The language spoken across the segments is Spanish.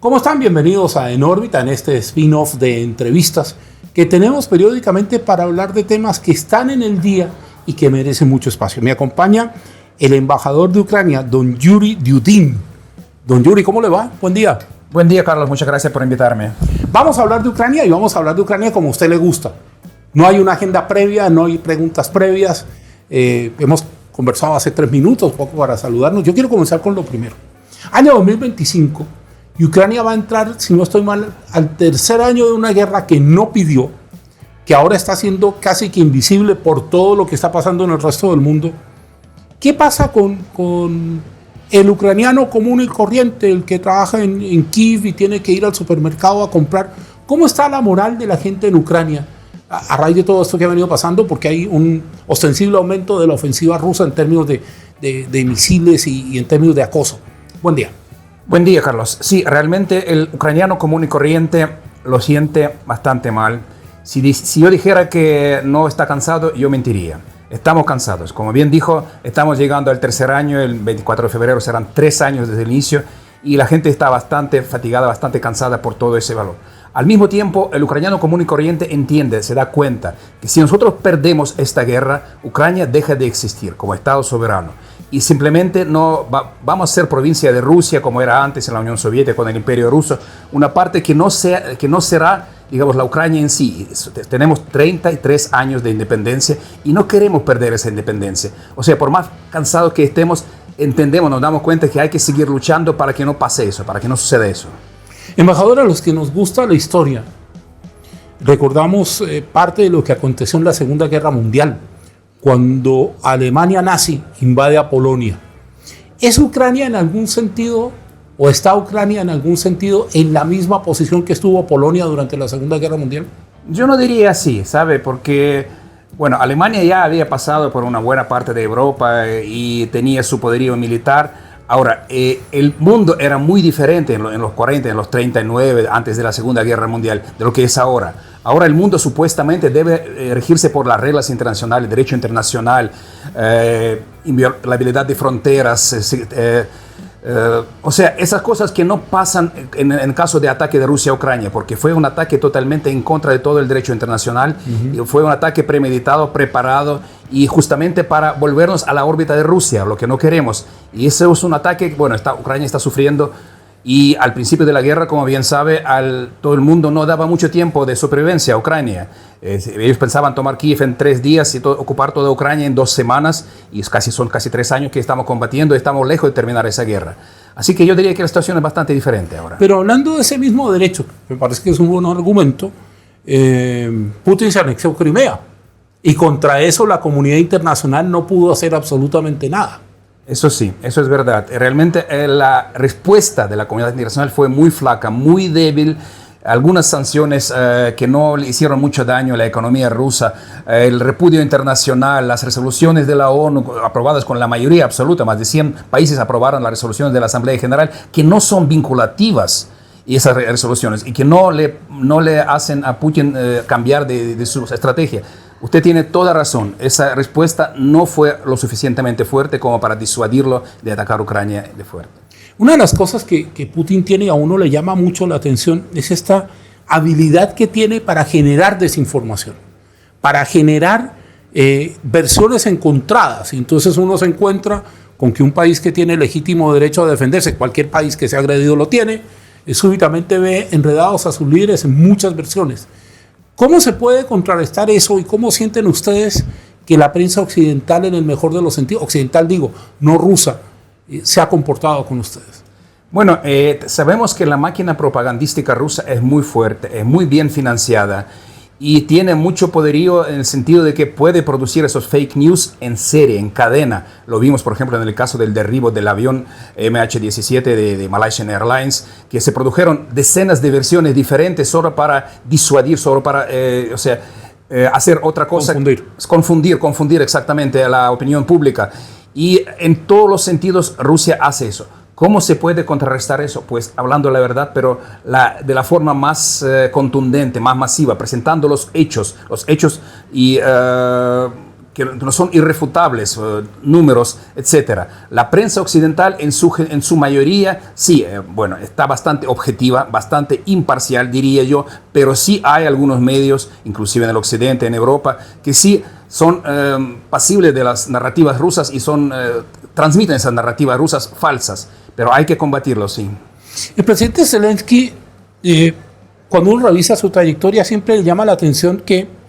¿Cómo están? Bienvenidos a En órbita, en este spin-off de entrevistas que tenemos periódicamente para hablar de temas que están en el día y que merecen mucho espacio. Me acompaña el embajador de Ucrania, don Yuri Dudin. Don Yuri, ¿cómo le va? Buen día. Buen día, Carlos. Muchas gracias por invitarme. Vamos a hablar de Ucrania y vamos a hablar de Ucrania como a usted le gusta. No hay una agenda previa, no hay preguntas previas. Hemos conversado hace 3 minutos, poco para saludarnos. Yo quiero comenzar con lo primero. Año 2025, y Ucrania va a entrar, si no estoy mal, al tercer año de una guerra que no pidió, que ahora está siendo casi que invisible por todo lo que está pasando en el resto del mundo. ¿Qué pasa con el ucraniano común y corriente, el que trabaja en Kiev y tiene que ir al supermercado a comprar? ¿Cómo está la moral de la gente en Ucrania a raíz de todo esto que ha venido pasando? Porque hay un ostensible aumento de la ofensiva rusa en términos de misiles y en términos de acoso. Buen día. Buen día, Carlos. Sí, realmente el ucraniano común y corriente lo siente bastante mal. Si yo dijera que no está cansado, yo mentiría. Estamos cansados. Como bien dijo, estamos llegando al tercer año. El 24 de febrero serán 3 años desde el inicio y la gente está bastante fatigada, bastante cansada por todo ese valor. Al mismo tiempo, el ucraniano común y corriente entiende, se da cuenta que si nosotros perdemos esta guerra, Ucrania deja de existir como Estado soberano. Y simplemente vamos a ser provincia de Rusia como era antes en la Unión Soviética con el Imperio Ruso, una parte que no será, digamos, la Ucrania en sí. Tenemos 33 años de independencia y no queremos perder esa independencia. O sea, por más cansados que estemos, entendemos, nos damos cuenta que hay que seguir luchando para que no pase eso, para que no suceda eso. Embajador, a los que nos gusta la historia, recordamos parte de lo que aconteció en la Segunda Guerra Mundial, cuando Alemania nazi invade a Polonia. ¿Es Ucrania en algún sentido, o está Ucrania en algún sentido en la misma posición que estuvo Polonia durante la Segunda Guerra Mundial? Yo no diría así, ¿sabe? Porque, bueno, Alemania ya había pasado por una buena parte de Europa y tenía su poderío militar. Ahora, el mundo era muy diferente en los 40, en los 39, antes de la Segunda Guerra Mundial, de lo que es ahora. Ahora el mundo supuestamente debe regirse por las reglas internacionales, derecho internacional, inviolabilidad de fronteras, o sea, esas cosas que no pasan en el caso de ataque de Rusia a Ucrania, porque fue un ataque totalmente en contra de todo el derecho internacional, y fue un ataque premeditado, preparado, y justamente para volvernos a la órbita de Rusia, lo que no queremos. Y ese es un ataque, bueno, Ucrania está sufriendo. Y al principio de la guerra, como bien sabe, todo el mundo no daba mucho tiempo de supervivencia a Ucrania. Ellos pensaban tomar Kiev en 3 días y ocupar toda Ucrania en 2 semanas. Y son casi 3 años que estamos combatiendo y estamos lejos de terminar esa guerra. Así que yo diría que la situación es bastante diferente ahora. Pero hablando de ese mismo derecho, me parece que es un buen argumento, Putin se anexó Crimea. Y contra eso la comunidad internacional no pudo hacer absolutamente nada. Eso sí, eso es verdad. Realmente la respuesta de la comunidad internacional fue muy flaca, muy débil. Algunas sanciones que no le hicieron mucho daño a la economía rusa, el repudio internacional, las resoluciones de la ONU aprobadas con la mayoría absoluta, más de 100 países aprobaron las resoluciones de la Asamblea General, que no son vinculativas, y esas resoluciones, y que no le hacen a Putin cambiar de su estrategia. Usted tiene toda razón. Esa respuesta no fue lo suficientemente fuerte como para disuadirlo de atacar Ucrania de fuerte. Una de las cosas que Putin tiene y a uno le llama mucho la atención es esta habilidad que tiene para generar desinformación, para generar versiones encontradas. Y entonces uno se encuentra con que un país que tiene legítimo derecho a defenderse, cualquier país que sea agredido lo tiene, súbitamente ve enredados a sus líderes en muchas versiones. ¿Cómo se puede contrarrestar eso y cómo sienten ustedes que la prensa occidental, en el mejor de los sentidos, occidental digo, no rusa, se ha comportado con ustedes? Bueno, sabemos que la máquina propagandística rusa es muy fuerte, es muy bien financiada y tiene mucho poderío en el sentido de que puede producir esos fake news en serie, en cadena. Lo vimos, por ejemplo, en el caso del derribo del avión MH17 de Malaysian Airlines, que se produjeron decenas de versiones diferentes solo para disuadir, solo para, hacer otra cosa. Confundir exactamente a la opinión pública. Y en todos los sentidos Rusia hace eso. ¿Cómo se puede contrarrestar eso? Pues hablando la verdad, pero de la forma más contundente, más masiva, presentando los hechos y que no son irrefutables, números, etcétera. La prensa occidental en su mayoría sí, bueno, está bastante objetiva, bastante imparcial, diría yo, pero sí hay algunos medios, inclusive en el occidente, en Europa, que sí son pasibles de las narrativas rusas y transmiten esas narrativas rusas falsas, pero hay que combatirlo, sí. El presidente Zelensky, cuando uno revisa su trayectoria, siempre le llama la atención que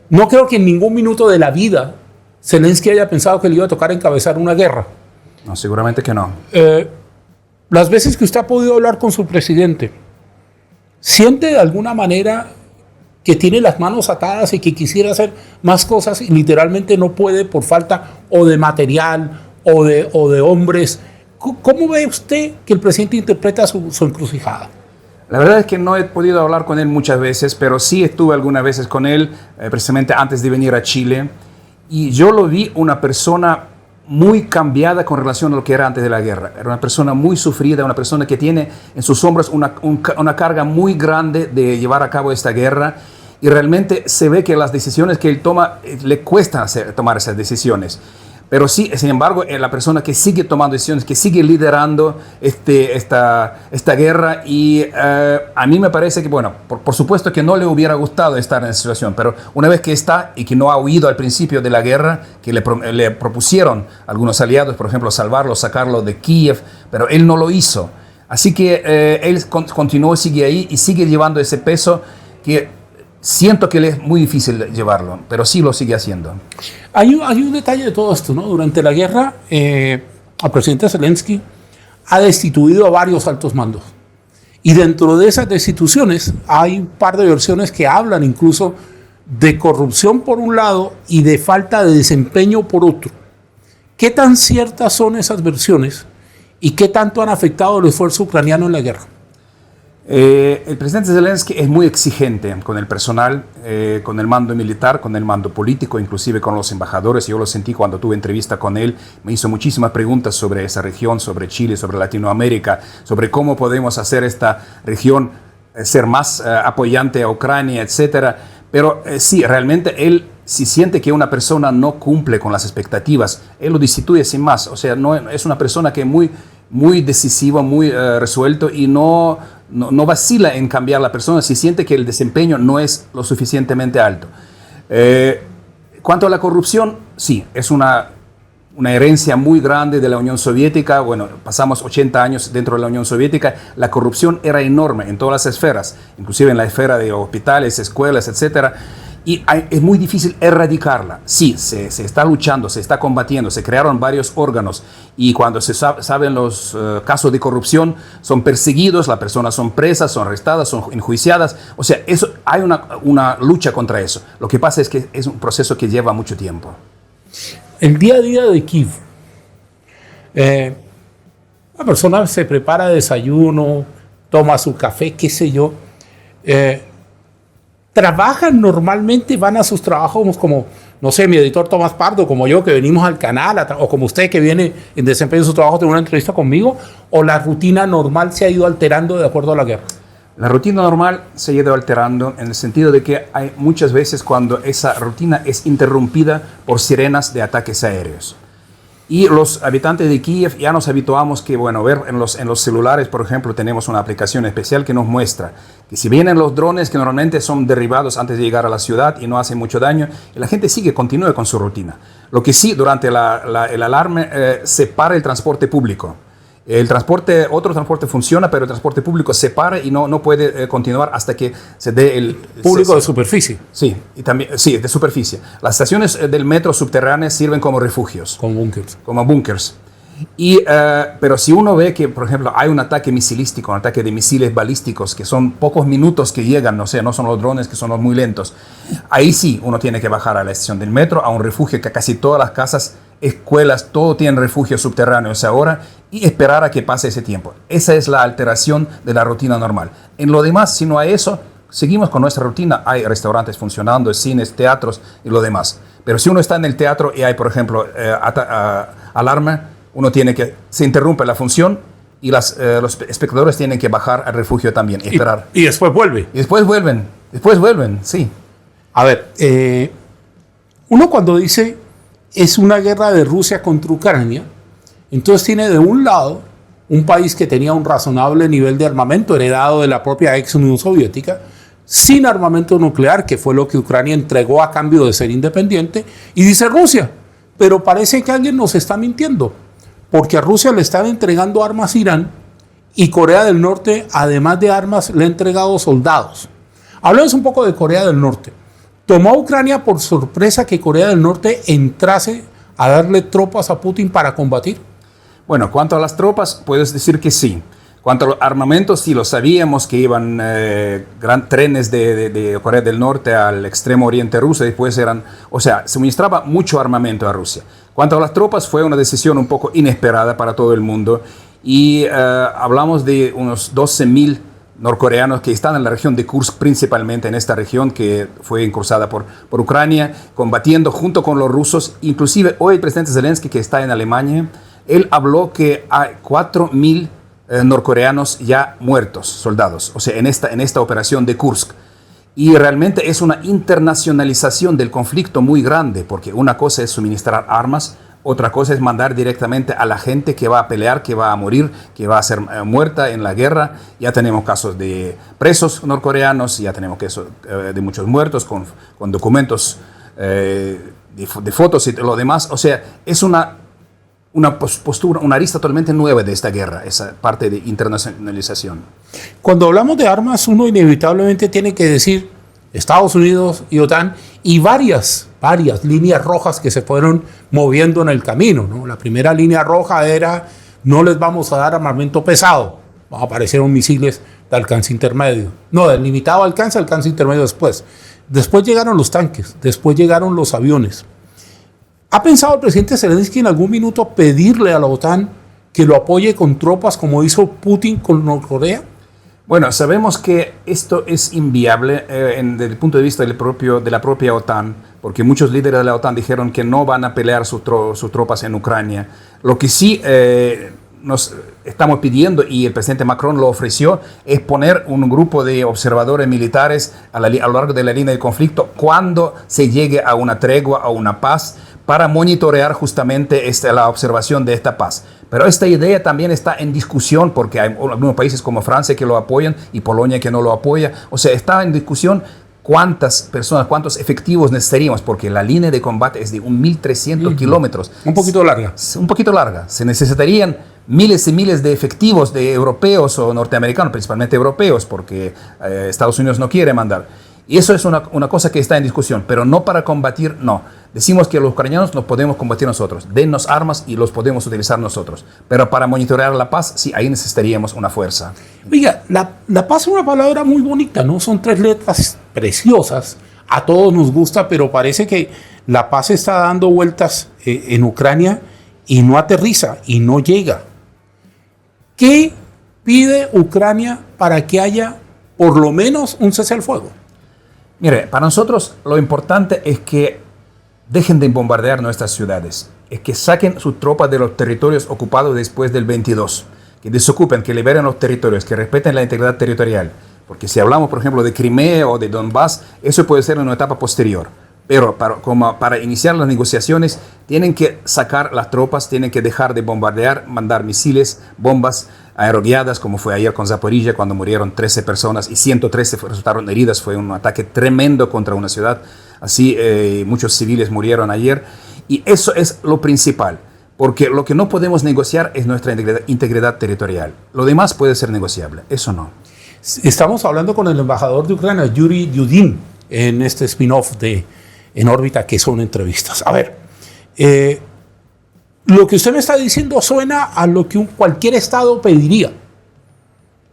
no creo que en ningún minuto de la vida Zelensky haya pensado que le iba a tocar encabezar una guerra. No, seguramente que no. Las veces que usted ha podido hablar con su presidente, ¿siente de alguna manera que tiene las manos atadas y que quisiera hacer más cosas y literalmente no puede por falta o de material o de hombres? ¿Cómo ve usted que el presidente interpreta su encrucijada? La verdad es que no he podido hablar con él muchas veces, pero sí estuve algunas veces con él, precisamente antes de venir a Chile, y yo lo vi una persona muy cambiada con relación a lo que era antes de la guerra. Era una persona muy sufrida, una persona que tiene en sus hombros una carga muy grande de llevar a cabo esta guerra, y realmente se ve que las decisiones que él toma, le cuesta tomar esas decisiones. Pero sí, sin embargo, la persona que sigue tomando decisiones, que sigue liderando esta guerra, y a mí me parece que, bueno, por supuesto que no le hubiera gustado estar en esa situación, pero una vez que está y que no ha huido al principio de la guerra, que le propusieron algunos aliados, por ejemplo, salvarlo, sacarlo de Kiev, pero él no lo hizo. Así que él continuó, sigue ahí y sigue llevando ese peso que siento que le es muy difícil llevarlo, pero sí lo sigue haciendo. Hay un detalle de todo esto, ¿no? Durante la guerra, el presidente Zelensky ha destituido a varios altos mandos. Y dentro de esas destituciones hay un par de versiones que hablan incluso de corrupción por un lado y de falta de desempeño por otro. ¿Qué tan ciertas son esas versiones y qué tanto han afectado el esfuerzo ucraniano en la guerra? El presidente Zelensky es muy exigente con el personal, con el mando militar, con el mando político, inclusive con los embajadores. Yo lo sentí cuando tuve entrevista con él. Me hizo muchísimas preguntas sobre esa región, sobre Chile, sobre Latinoamérica, sobre cómo podemos hacer esta región ser más apoyante a Ucrania, etc. Pero sí, realmente él, si siente que una persona no cumple con las expectativas, él lo destituye sin más. O sea, no, es una persona que es muy decisiva, muy resuelto, y no vacila en cambiar la persona si siente que el desempeño no es lo suficientemente alto. Cuanto a la corrupción, sí, es una herencia muy grande de la Unión Soviética. Bueno, pasamos 80 años dentro de la Unión Soviética. La corrupción era enorme en todas las esferas, inclusive en la esfera de hospitales, escuelas, etcétera. Y es muy difícil erradicarla. Sí, se está luchando, se está combatiendo, se crearon varios órganos, y cuando se saben los casos de corrupción, son perseguidos, las personas son presas, son arrestadas, son enjuiciadas. O sea, hay una lucha contra eso. Lo que pasa es que es un proceso que lleva mucho tiempo. El día a día de Kiev, una persona se prepara desayuno, toma su café, qué sé yo, trabajan normalmente, van a sus trabajos como, no sé, mi editor Tomás Pardo, como yo, que venimos al canal, o como usted que viene en desempeño de su trabajo, tiene una entrevista conmigo, o la rutina normal se ha ido alterando de acuerdo a la guerra. La rutina normal se ha ido alterando en el sentido de que hay muchas veces cuando esa rutina es interrumpida por sirenas de ataques aéreos. Y los habitantes de Kiev ya nos habituamos que, bueno, ver en los celulares, por ejemplo, tenemos una aplicación especial que nos muestra que si vienen los drones, que normalmente son derribados antes de llegar a la ciudad y no hacen mucho daño, y la gente continúa con su rutina. Lo que sí, durante el alarme se para el transporte público. Otro transporte funciona, pero el transporte público se para y no puede continuar hasta que se dé el público de superficie. Sí, y también, sí, de superficie. Las estaciones del metro subterráneas sirven como refugios. Como búnkers. Como búnkers. Pero si uno ve que, por ejemplo, hay un ataque misilístico, un ataque de misiles balísticos, que son pocos minutos que llegan, no son los drones que son los muy lentos, ahí sí uno tiene que bajar a la estación del metro, a un refugio que casi todas las casas, escuelas, todo tienen refugios subterráneos ahora, y esperar a que pase ese tiempo. Esa es la alteración de la rutina normal. En lo demás, si no hay eso, seguimos con nuestra rutina. Hay restaurantes funcionando, cines, teatros y lo demás. Pero si uno está en el teatro y hay, por ejemplo, alarma, se interrumpe la función y los espectadores tienen que bajar al refugio también y esperar. Y después vuelve. Y después vuelven, sí. A ver, Uno cuando dice es una guerra de Rusia contra Ucrania, entonces tiene de un lado un país que tenía un razonable nivel de armamento heredado de la propia ex Unión Soviética, sin armamento nuclear, que fue lo que Ucrania entregó a cambio de ser independiente, y dice Rusia, pero parece que alguien nos está mintiendo, porque a Rusia le están entregando armas a Irán y Corea del Norte, además de armas, le ha entregado soldados. Hablemos un poco de Corea del Norte. ¿Tomó a Ucrania por sorpresa que Corea del Norte entrase a darle tropas a Putin para combatir? Bueno, cuanto a las tropas, puedes decir que sí. Cuanto a los armamentos, sí, lo sabíamos que iban gran trenes de Corea del Norte al extremo oriente ruso, después suministraba mucho armamento a Rusia. Cuanto a las tropas, fue una decisión un poco inesperada para todo el mundo y hablamos de unos 12.000 norcoreanos que están en la región de Kursk, principalmente en esta región que fue incursada por Ucrania, combatiendo junto con los rusos. Inclusive hoy el presidente Zelensky, que está en Alemania, él habló que hay 4.000 norcoreanos ya muertos, soldados, o sea, en esta operación de Kursk. Y realmente es una internacionalización del conflicto muy grande, porque una cosa es suministrar armas, otra cosa es mandar directamente a la gente que va a pelear, que va a morir, que va a ser muerta en la guerra. Ya tenemos casos de presos norcoreanos, ya tenemos casos de muchos muertos con documentos de fotos y lo demás. O sea, es una postura, una arista totalmente nueva de esta guerra, esa parte de internacionalización. Cuando hablamos de armas, uno inevitablemente tiene que decir Estados Unidos y OTAN y varias líneas rojas que se fueron moviendo en el camino, ¿no? La primera línea roja era no les vamos a dar armamento pesado, aparecieron misiles de alcance intermedio, no, del limitado alcance intermedio después. Después llegaron los tanques, después llegaron los aviones. ¿Ha pensado el presidente Zelensky en algún minuto pedirle a la OTAN que lo apoye con tropas como hizo Putin con Norcorea? Bueno, sabemos que esto es inviable desde el punto de vista de la propia OTAN, porque muchos líderes de la OTAN dijeron que no van a pelear sus tropas en Ucrania. Lo que sí nos estamos pidiendo, y el presidente Macron lo ofreció, es poner un grupo de observadores militares a lo largo de la línea de conflicto cuando se llegue a una tregua, a una paz, para monitorear justamente la observación de esta paz. Pero esta idea también está en discusión porque hay algunos países como Francia que lo apoyan y Polonia que no lo apoya. O sea, está en discusión cuántas personas, cuántos efectivos necesitaríamos, porque la línea de combate es de 1.300 kilómetros. Un poquito larga. Un poquito larga. Se necesitarían miles y miles de efectivos de europeos o norteamericanos, principalmente europeos, porque Estados Unidos no quiere mandar. Y eso es una cosa que está en discusión, pero no para combatir, no. Decimos que los ucranianos nos podemos combatir nosotros, dennos armas y los podemos utilizar nosotros. Pero para monitorear la paz, sí, ahí necesitaríamos una fuerza. Oiga, la paz es una palabra muy bonita, ¿no? Son 3 letras preciosas, a todos nos gusta, pero parece que la paz está dando vueltas en Ucrania y no aterriza y no llega. ¿Qué pide Ucrania para que haya por lo menos un cese al fuego? Mire, para nosotros lo importante es que dejen de bombardear nuestras ciudades, es que saquen sus tropas de los territorios ocupados después del 22, que desocupen, que liberen los territorios, que respeten la integridad territorial. Porque si hablamos, por ejemplo, de Crimea o de Donbass, eso puede ser en una etapa posterior. Pero para iniciar las negociaciones, tienen que sacar las tropas, tienen que dejar de bombardear, mandar misiles, bombas aeroguiadas, como fue ayer con Zaporizhia, cuando murieron 13 personas y 113 resultaron heridas. Fue un ataque tremendo contra una ciudad. Así muchos civiles murieron ayer. Y eso es lo principal, porque lo que no podemos negociar es nuestra integridad territorial. Lo demás puede ser negociable, eso no. Estamos hablando con el embajador de Ucrania, Yuri Yudin, en este spin-off de En órbita, que son entrevistas. A ver, lo que usted me está diciendo suena a lo que cualquier Estado pediría.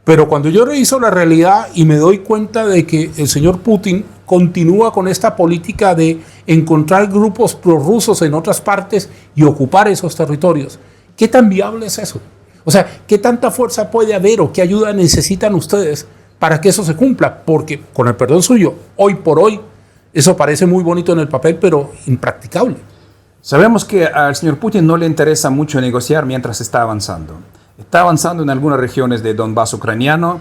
Pero cuando yo reviso la realidad y me doy cuenta de que el señor Putin continúa con esta política de encontrar grupos prorrusos en otras partes y ocupar esos territorios, ¿qué tan viable es eso? O sea, ¿qué tanta fuerza puede haber o qué ayuda necesitan ustedes para que eso se cumpla? Porque, con el perdón suyo, hoy por hoy, eso parece muy bonito en el papel, pero impracticable. Sabemos que al señor Putin no le interesa mucho negociar mientras está avanzando. Está avanzando en algunas regiones de Donbass ucraniano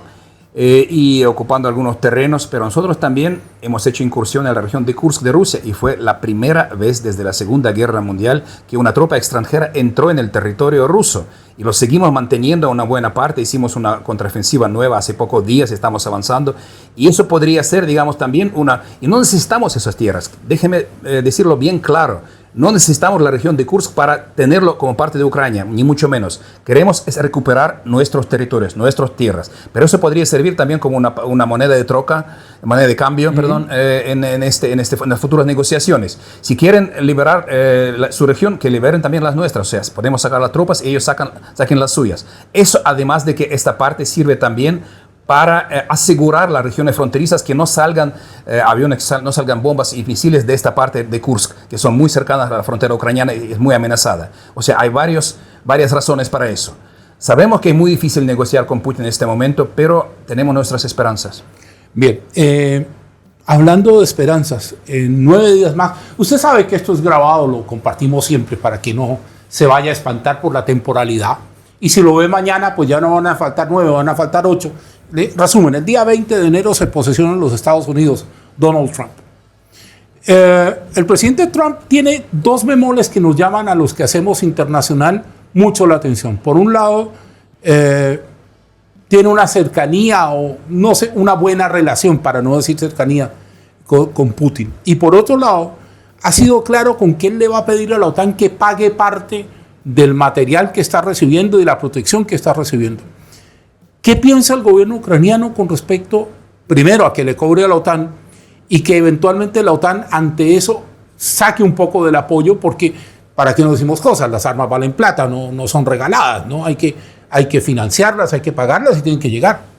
y ocupando algunos terrenos, pero nosotros también hemos hecho incursión en la región de Kursk de Rusia y fue la primera vez desde la Segunda Guerra Mundial que una tropa extranjera entró en el territorio ruso y lo seguimos manteniendo a una buena parte. Hicimos una contraofensiva nueva hace pocos días, estamos avanzando y eso podría ser, digamos, también y no necesitamos esas tierras, déjeme decirlo bien claro. No necesitamos la región de Kursk para tenerlo como parte de Ucrania, ni mucho menos. Queremos es recuperar nuestros territorios, nuestras tierras. Pero eso podría servir también como una moneda de troca, moneda de cambio, perdón, en las futuras negociaciones. Si quieren liberar su región, que liberen también las nuestras. O sea, podemos sacar las tropas y ellos saquen las suyas. Eso, además de que esta parte sirve también para asegurar las regiones fronterizas que no salgan aviones, no salgan bombas y misiles de esta parte de Kursk, que son muy cercanas a la frontera ucraniana y es muy amenazada. O sea, hay varias razones para eso. Sabemos que es muy difícil negociar con Putin en este momento, pero tenemos nuestras esperanzas. Bien, hablando de esperanzas, en 9 días más, usted sabe que esto es grabado, lo compartimos siempre para que no se vaya a espantar por la temporalidad. Y si lo ve mañana, pues ya no van a faltar 9, van a faltar 8. Resumen, el día 20 de enero se posesiona en los Estados Unidos Donald Trump. El presidente Trump tiene 2 bemoles que nos llaman a los que hacemos internacional mucho la atención. Por un lado, tiene una cercanía o no sé, una buena relación, para no decir cercanía, con Putin. Y por otro lado, ha sido claro con quién le va a pedir a la OTAN que pague parte del material que está recibiendo y la protección que está recibiendo. ¿Qué piensa el gobierno ucraniano con respecto, primero, a que le cobre a la OTAN y que eventualmente la OTAN ante eso saque un poco del apoyo? Porque, ¿para qué nos decimos cosas? Las armas valen plata, no son regaladas, ¿no? Hay que financiarlas, hay que pagarlas y tienen que llegar.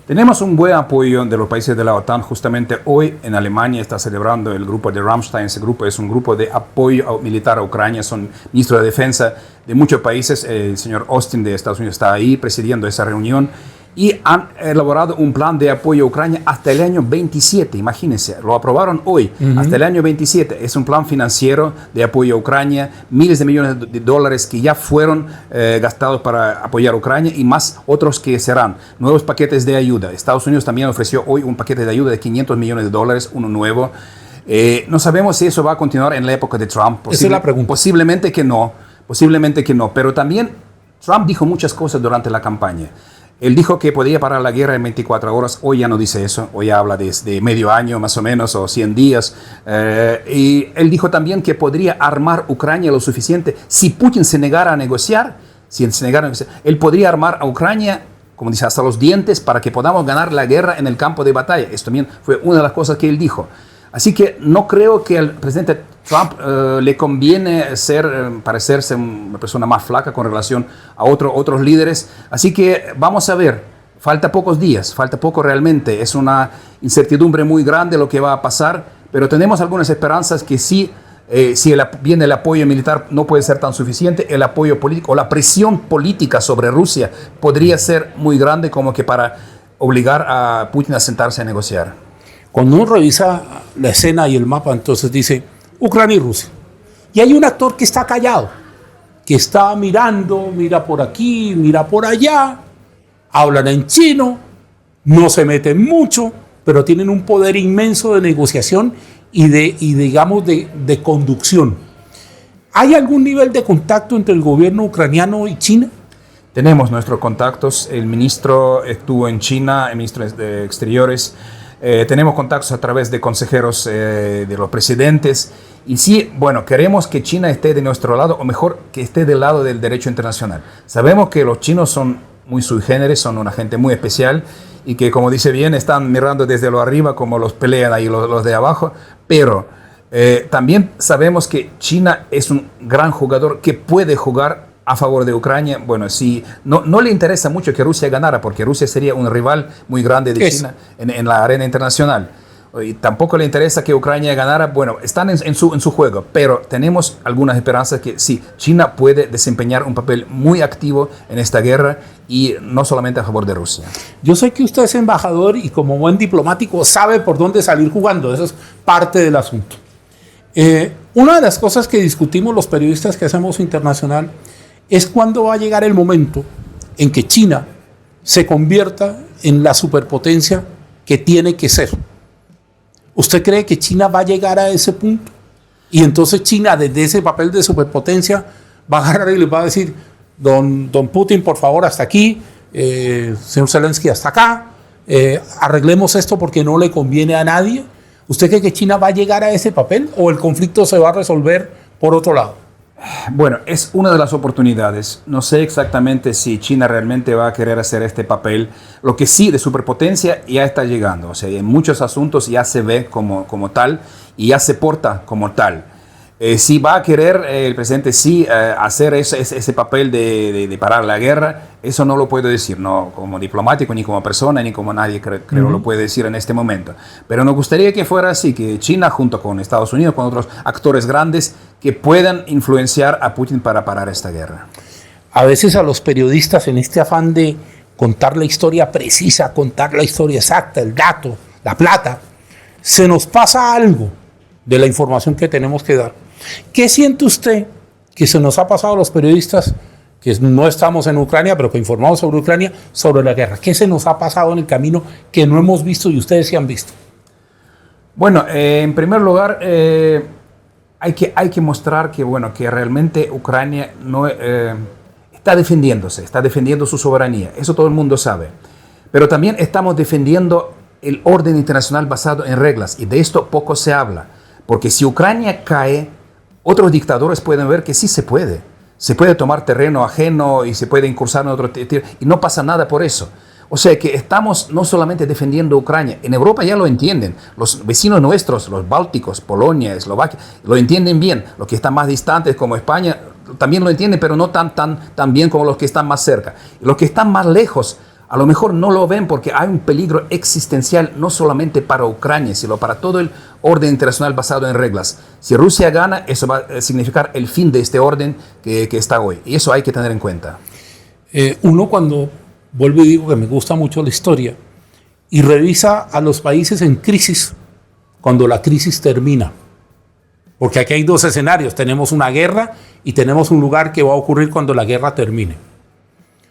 Tenemos un buen apoyo de los países de la OTAN. Justamente hoy en Alemania está celebrando el grupo de Ramstein. Ese grupo es un grupo de apoyo militar a Ucrania. Son ministros de defensa de muchos países. El señor Austin de Estados Unidos está ahí presidiendo esa reunión. Y han elaborado un plan de apoyo a Ucrania hasta el año 27. Imagínense, lo aprobaron hoy, hasta el año 27. Es un plan financiero de apoyo a Ucrania, miles de millones de dólares que ya fueron gastados para apoyar a Ucrania y más otros que serán. Nuevos paquetes de ayuda. Estados Unidos también ofreció hoy un paquete de ayuda de 500 millones de dólares, uno nuevo. No sabemos si eso va a continuar en la época de Trump. Esa es la pregunta. Posiblemente que no. Pero también Trump dijo muchas cosas durante la campaña. Él dijo que podía parar la guerra en 24 horas. Hoy ya no dice eso. Hoy ya habla de medio año más o menos o 100 días. Y él dijo también que podría armar Ucrania lo suficiente si Putin se negara a negociar. Él podría armar a Ucrania, como dice, hasta los dientes para que podamos ganar la guerra en el campo de batalla. Esto también fue una de las cosas que él dijo. Así que no creo que al presidente Trump le conviene parecerse una persona más flaca con relación a otros líderes. Así que vamos a ver, falta pocos días, falta poco realmente. Es una incertidumbre muy grande lo que va a pasar, pero tenemos algunas esperanzas que sí, si viene el apoyo militar no puede ser tan suficiente, el apoyo político o la presión política sobre Rusia podría ser muy grande como que para obligar a Putin a sentarse a negociar. Cuando uno revisa la escena y el mapa, entonces dice Ucrania y Rusia. Y hay un actor que está callado, que está mirando, mira por aquí, mira por allá, hablan en chino, no se meten mucho, pero tienen un poder inmenso de negociación y de conducción. ¿Hay algún nivel de contacto entre el gobierno ucraniano y China? Tenemos nuestros contactos. El ministro estuvo en China, el ministro de Exteriores. Tenemos contactos a través de consejeros de los presidentes y sí, bueno, queremos que China esté de nuestro lado o mejor que esté del lado del derecho internacional. Sabemos que los chinos son muy sui generis, son una gente muy especial y que, como dice bien, están mirando desde lo arriba como los pelean ahí los de abajo, pero también sabemos que China es un gran jugador que puede jugar a favor de Ucrania. Bueno, si no le interesa mucho que Rusia ganara, porque Rusia sería un rival muy grande de China en la arena internacional. Y tampoco le interesa que Ucrania ganara. Bueno, están en su juego, pero tenemos algunas esperanzas que sí, China puede desempeñar un papel muy activo en esta guerra y no solamente a favor de Rusia. Yo sé que usted es embajador y como buen diplomático sabe por dónde salir jugando. Eso es parte del asunto. Una de las cosas que discutimos los periodistas que hacemos internacional es cuándo va a llegar el momento en que China se convierta en la superpotencia que tiene que ser. ¿Usted cree que China va a llegar a ese punto? Y entonces China, desde ese papel de superpotencia, va a agarrar y les va a decir, don Putin, por favor, hasta aquí, señor Zelensky, hasta acá, arreglemos esto porque no le conviene a nadie. ¿Usted cree que China va a llegar a ese papel o el conflicto se va a resolver por otro lado? Bueno, es una de las oportunidades. No sé exactamente si China realmente va a querer hacer este papel. Lo que sí, de superpotencia ya está llegando. O sea, en muchos asuntos ya se ve como tal y ya se porta como tal. Si va a querer el presidente hacer ese papel de parar la guerra, eso no lo puedo decir, no como diplomático, ni como persona, ni como nadie creo lo puede decir en este momento. Pero nos gustaría que fuera así, que China junto con Estados Unidos, con otros actores grandes, que puedan influenciar a Putin para parar esta guerra. A veces a los periodistas, en este afán de contar la historia precisa, contar la historia exacta, el dato, la plata, se nos pasa algo de la información que tenemos que dar. ¿Qué siente usted que se nos ha pasado a los periodistas que no estamos en Ucrania, pero que informamos sobre Ucrania, sobre la guerra? ¿Qué se nos ha pasado en el camino que no hemos visto y ustedes sí han visto? Bueno, en primer lugar, hay que mostrar que realmente Ucrania no está defendiéndose, está defendiendo su soberanía. Eso todo el mundo sabe. Pero también estamos defendiendo el orden internacional basado en reglas, y de esto poco se habla. Porque si Ucrania cae, otros dictadores pueden ver que sí se puede. Se puede tomar terreno ajeno y se puede incursar en otro territorio y no pasa nada por eso. O sea que estamos no solamente defendiendo Ucrania, en Europa ya lo entienden. Los vecinos nuestros, los bálticos, Polonia, Eslovaquia, lo entienden bien. Los que están más distantes como España también lo entienden, pero no tan bien como los que están más cerca. Y los que están más lejos a lo mejor no lo ven porque hay un peligro existencial no solamente para Ucrania, sino para todo el orden internacional basado en reglas. Si Rusia gana, eso va a significar el fin de este orden que está hoy. Y eso hay que tener en cuenta. Uno cuando, vuelvo y digo que me gusta mucho la historia, y revisa a los países en crisis cuando la crisis termina. Porque aquí hay dos escenarios. Tenemos una guerra y tenemos un lugar que va a ocurrir cuando la guerra termine.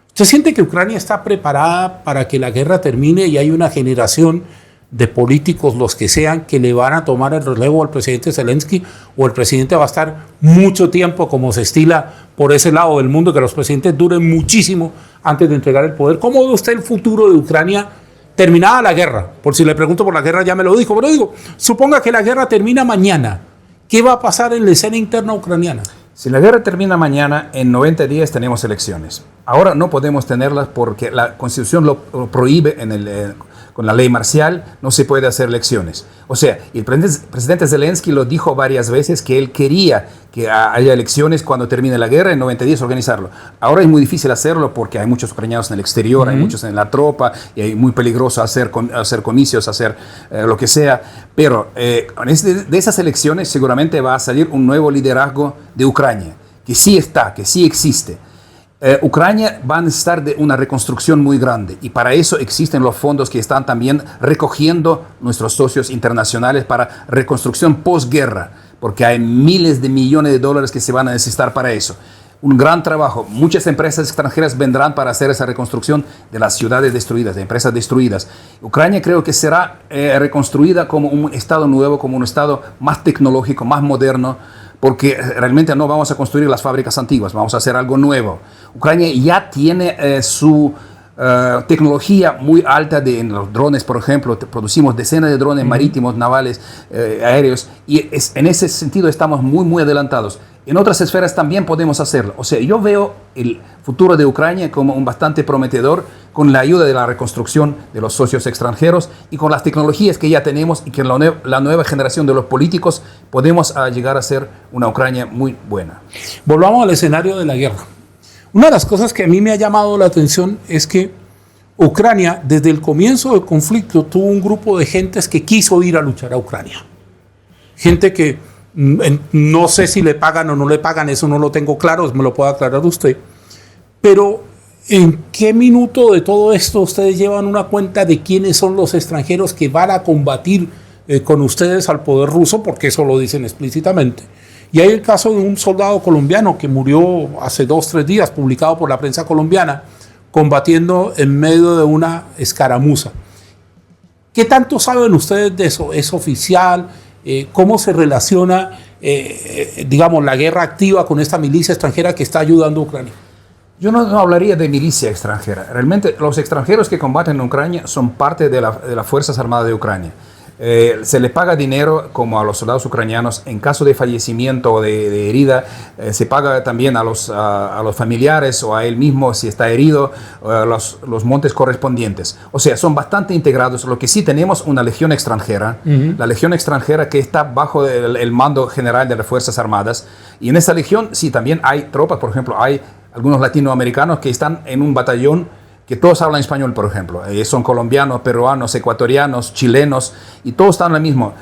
¿Usted siente que Ucrania está preparada para que la guerra termine y hay una generación de políticos, los que sean, que le van a tomar el relevo al presidente Zelensky, o el presidente va a estar mucho tiempo, como se estila por ese lado del mundo, que los presidentes duren muchísimo antes de entregar el poder? ¿Cómo ve usted el futuro de Ucrania terminada la guerra? Por si le pregunto por la guerra, ya me lo dijo, pero digo, suponga que la guerra termina mañana. ¿Qué va a pasar en la escena interna ucraniana? Si la guerra termina mañana, en 90 días tenemos elecciones. Ahora no podemos tenerlas porque la Constitución lo prohíbe con la ley marcial, no se puede hacer elecciones. O sea, el presidente Zelensky lo dijo varias veces que él quería que haya elecciones cuando termine la guerra, en 90 días organizarlo. Ahora es muy difícil hacerlo porque hay muchos ucranianos en el exterior, hay muchos en la tropa, y es muy peligroso hacer comicios, hacer lo que sea. Pero de esas elecciones seguramente va a salir un nuevo liderazgo de Ucrania, que sí existe. Ucrania va a necesitar de una reconstrucción muy grande y para eso existen los fondos que están también recogiendo nuestros socios internacionales para reconstrucción posguerra, porque hay miles de millones de dólares que se van a necesitar para eso. Un gran trabajo. Muchas empresas extranjeras vendrán para hacer esa reconstrucción de las ciudades destruidas, de empresas destruidas. Ucrania creo que será reconstruida como un estado nuevo, como un estado más tecnológico, más moderno, porque realmente no vamos a construir las fábricas antiguas, vamos a hacer algo nuevo. Ucrania ya tiene su tecnología muy alta en los drones, por ejemplo. Producimos decenas de drones marítimos, navales, aéreos, y en ese sentido estamos muy adelantados. En otras esferas también podemos hacerlo. O sea, yo veo el futuro de Ucrania como un bastante prometedor con la ayuda de la reconstrucción de los socios extranjeros y con las tecnologías que ya tenemos y que la nueva generación de los políticos podemos llegar a ser una Ucrania muy buena. Volvamos al escenario de la guerra. Una de las cosas que a mí me ha llamado la atención es que Ucrania, desde el comienzo del conflicto, tuvo un grupo de gentes que quiso ir a luchar a Ucrania. Gente que no sé si le pagan o no le pagan, eso no lo tengo claro, me lo puede aclarar usted. Pero ¿en qué minuto de todo esto ustedes llevan una cuenta de quiénes son los extranjeros que van a combatir con ustedes al poder ruso? Porque eso lo dicen explícitamente. Y hay el caso de un soldado colombiano que murió hace 2 o 3 días, publicado por la prensa colombiana, combatiendo en medio de una escaramuza. ¿Qué tanto saben ustedes de eso? ¿Es oficial? ¿Cómo se relaciona, digamos, la guerra activa con esta milicia extranjera que está ayudando a Ucrania? Yo no hablaría de milicia extranjera. Realmente los extranjeros que combaten en Ucrania son parte de las Fuerzas Armadas de Ucrania. Se les paga dinero como a los soldados ucranianos en caso de fallecimiento o de herida. Se paga también a los familiares o a él mismo si está herido, los montes correspondientes. O sea, son bastante integrados. Lo que sí tenemos una legión extranjera, la legión extranjera que está bajo el mando general de las Fuerzas Armadas. Y en esa legión sí también hay tropas, por ejemplo, hay algunos latinoamericanos que están en un batallón que todos hablan español, por ejemplo. Son colombianos, peruanos, ecuatorianos, chilenos, y todos están lo mismo.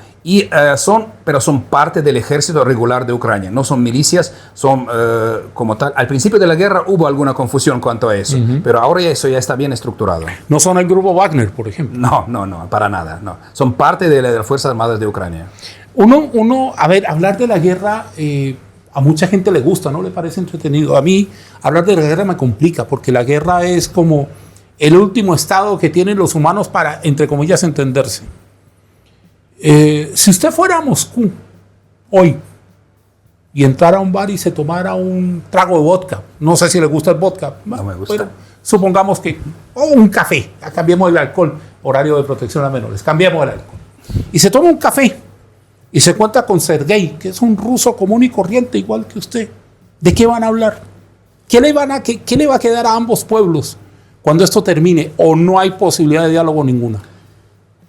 Pero son parte del ejército regular de Ucrania. No son milicias, son como tal. Al principio de la guerra hubo alguna confusión cuanto a eso, pero ahora eso ya está bien estructurado. ¿No son el grupo Wagner, por ejemplo? No, para nada. No. Son parte de las Fuerzas Armadas de Ucrania. Hablar de la guerra... a mucha gente le gusta, ¿no? Le parece entretenido. A mí hablar de la guerra me complica porque la guerra es como el último estado que tienen los humanos para, entre comillas, entenderse. Si usted fuera a Moscú hoy y entrara a un bar y se tomara un trago de vodka, no sé si le gusta el vodka, no me gusta. Pero supongamos que, o un café, ya cambiemos el alcohol, horario de protección a menores, cambiemos el alcohol, y se toma un café, y se cuenta con Sergei, que es un ruso común y corriente, igual que usted. ¿De qué van a hablar? ¿Qué le va a quedar a ambos pueblos cuando esto termine? ¿O no hay posibilidad de diálogo ninguna?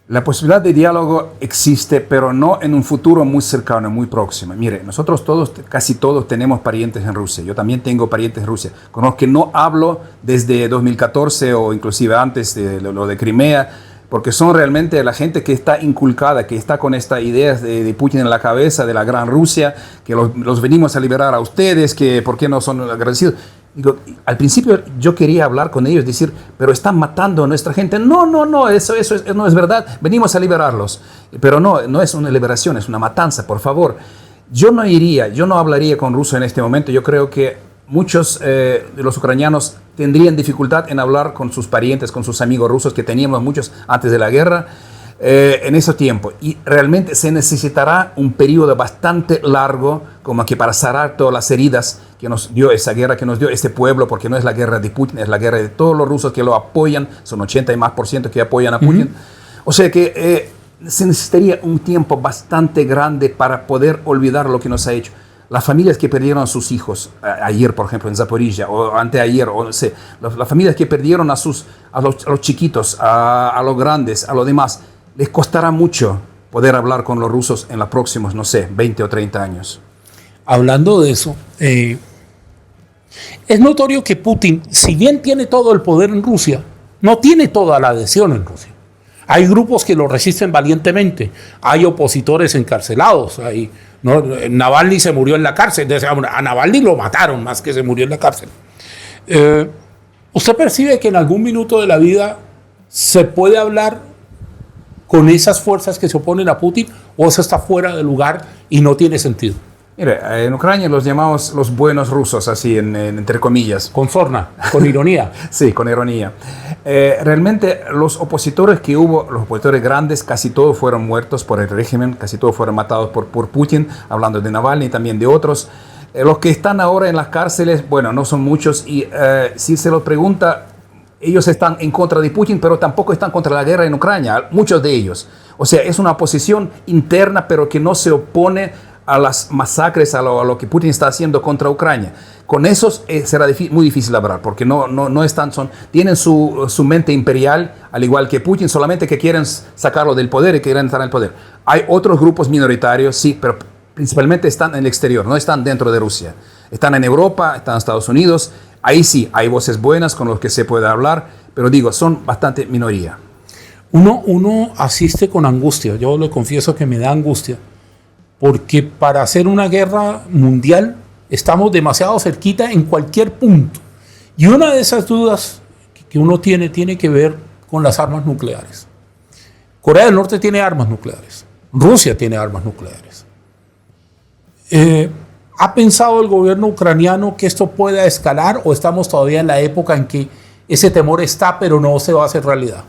La posibilidad de diálogo existe, pero no en un futuro muy cercano, muy próximo. Mire, nosotros casi todos tenemos parientes en Rusia. Yo también tengo parientes en Rusia, con los que no hablo desde 2014 o inclusive antes de lo de Crimea, porque son realmente la gente que está inculcada, que está con estas ideas de Putin en la cabeza, de la gran Rusia, que los venimos a liberar a ustedes, que por qué no son agradecidos. Digo, al principio yo quería hablar con ellos, decir, pero están matando a nuestra gente. No, eso no es verdad, venimos a liberarlos. Pero no es una liberación, es una matanza, por favor. Yo no hablaría con rusos en este momento. Yo creo que muchos de los ucranianos tendrían dificultad en hablar con sus parientes, con sus amigos rusos, que teníamos muchos antes de la guerra, en ese tiempo. Y realmente se necesitará un periodo bastante largo como que para sanar todas las heridas que nos dio esa guerra, que nos dio este pueblo, porque no es la guerra de Putin, es la guerra de todos los rusos que lo apoyan, son 80 y más % que apoyan a Putin. O sea que se necesitaría un tiempo bastante grande para poder olvidar lo que nos ha hecho. Las familias que perdieron a sus hijos, ayer por ejemplo en Zaporizhia, o anteayer, o no sé, las familias que perdieron a los chiquitos, a los grandes, a los demás, les costará mucho poder hablar con los rusos en los próximos, no sé, 20 o 30 años. Hablando de eso, es notorio que Putin, si bien tiene todo el poder en Rusia, no tiene toda la adhesión en Rusia. Hay grupos que lo resisten valientemente, hay opositores encarcelados, Navalny se murió en la cárcel, a Navalny lo mataron más que se murió en la cárcel. ¿Usted percibe que en algún minuto de la vida se puede hablar con esas fuerzas que se oponen a Putin, o eso está fuera de lugar y no tiene sentido? Mire, en Ucrania los llamamos los buenos rusos, así entre comillas. Con sorna, con ironía. Sí, con ironía. Realmente los opositores que hubo, los opositores grandes, casi todos fueron muertos por el régimen, casi todos fueron matados por Putin, hablando de Navalny y también de otros. Los que están ahora en las cárceles, bueno, no son muchos, y si se los pregunta, ellos están en contra de Putin, pero tampoco están contra la guerra en Ucrania, muchos de ellos. O sea, es una posición interna, pero que no se opone a las masacres, a lo que Putin está haciendo contra Ucrania. Con esos será muy difícil hablar, porque no están, tienen su mente imperial, al igual que Putin, solamente que quieren sacarlo del poder y quieren estar en el poder. Hay otros grupos minoritarios, sí, pero principalmente están en el exterior, no están dentro de Rusia. Están en Europa, están en Estados Unidos, ahí sí, hay voces buenas con las que se puede hablar, pero digo, son bastante minoría. Uno asiste con angustia, yo le confieso que me da angustia, porque para hacer una guerra mundial estamos demasiado cerquita en cualquier punto. Y una de esas dudas que uno tiene que ver con las armas nucleares. Corea del Norte tiene armas nucleares. Rusia tiene armas nucleares. ¿Ha pensado el gobierno ucraniano que esto pueda escalar, o estamos todavía en la época en que ese temor está, pero no se va a hacer realidad?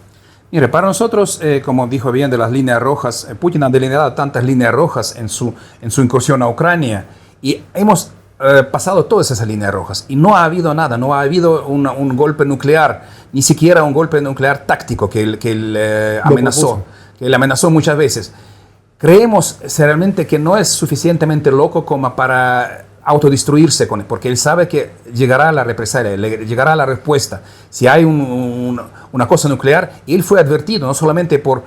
Mire, para nosotros, como dijo bien de las líneas rojas, Putin ha delineado tantas líneas rojas en su incursión a Ucrania y hemos pasado todas esas líneas rojas y no ha habido nada, no ha habido un golpe nuclear, ni siquiera un golpe nuclear táctico que él amenazó muchas veces. Creemos realmente que no es suficientemente loco como para autodestruirse con él, porque él sabe que llegará la represalia, llegará la respuesta. Si hay una cosa nuclear, él fue advertido no solamente por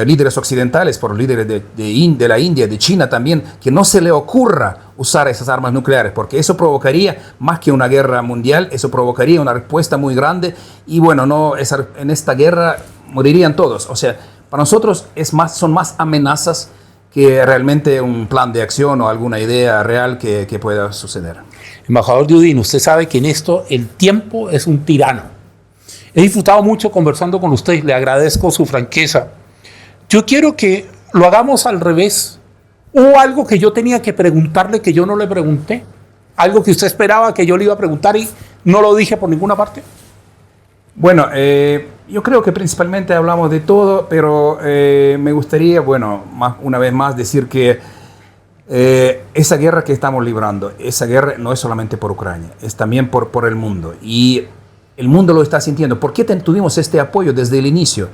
líderes occidentales, por líderes de la India, de China también, que no se le ocurra usar esas armas nucleares, porque eso provocaría más que una guerra mundial, eso provocaría una respuesta muy grande y bueno, en esta guerra morirían todos. O sea, para nosotros son más amenazas que realmente un plan de acción o alguna idea real que pueda suceder. Embajador Yudin, usted sabe que en esto el tiempo es un tirano. He disfrutado mucho conversando con usted, le agradezco su franqueza. Yo quiero que lo hagamos al revés. ¿Hubo algo que yo tenía que preguntarle que yo no le pregunté? ¿Algo que usted esperaba que yo le iba a preguntar y no lo dije por ninguna parte? Bueno, yo creo que principalmente hablamos de todo, pero me gustaría, una vez más decir que esa guerra que estamos librando, esa guerra no es solamente por Ucrania, es también por el mundo. Y el mundo lo está sintiendo. ¿Por qué tuvimos este apoyo desde el inicio?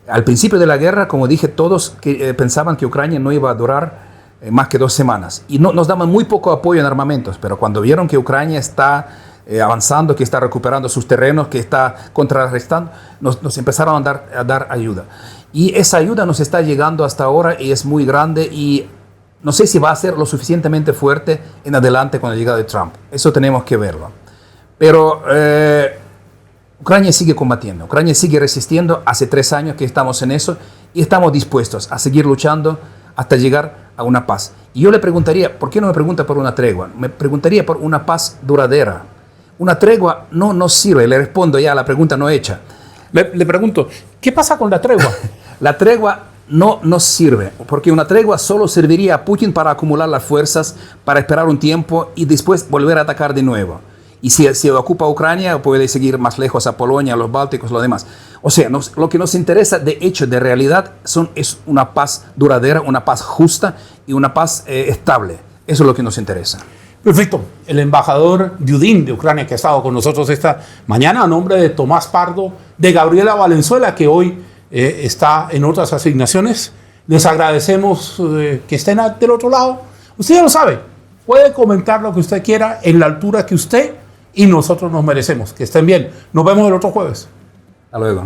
Al principio de la guerra, como dije, todos pensaban que Ucrania no iba a durar más que 2 semanas. Y nos daban muy poco apoyo en armamentos, pero cuando vieron que Ucrania está avanzando, que está recuperando sus terrenos, que está contrarrestando, nos empezaron a dar ayuda. Y esa ayuda nos está llegando hasta ahora y es muy grande y no sé si va a ser lo suficientemente fuerte en adelante con la llegada de Trump. Eso tenemos que verlo. Pero Ucrania sigue combatiendo, Ucrania sigue resistiendo. Hace 3 años que estamos en eso y estamos dispuestos a seguir luchando hasta llegar a una paz. Y yo le preguntaría, ¿por qué no me pregunta por una tregua? Me preguntaría por una paz duradera. Una tregua no nos sirve, le respondo ya a la pregunta no hecha. Le pregunto, ¿qué pasa con la tregua? La tregua no nos sirve, porque una tregua solo serviría a Putin para acumular las fuerzas, para esperar un tiempo y después volver a atacar de nuevo. Y si ocupa Ucrania, puede seguir más lejos a Polonia, a los Bálticos, lo demás. O sea, lo que nos interesa de hecho, de realidad, es una paz duradera, una paz justa y una paz estable. Eso es lo que nos interesa. Perfecto. El embajador Yudin de Ucrania que ha estado con nosotros esta mañana a nombre de Tomás Pardo, de Gabriela Valenzuela, que hoy está en otras asignaciones. Les agradecemos que estén del otro lado. Usted ya lo sabe. Puede comentar lo que usted quiera en la altura que usted y nosotros nos merecemos. Que estén bien. Nos vemos el otro jueves. Hasta luego.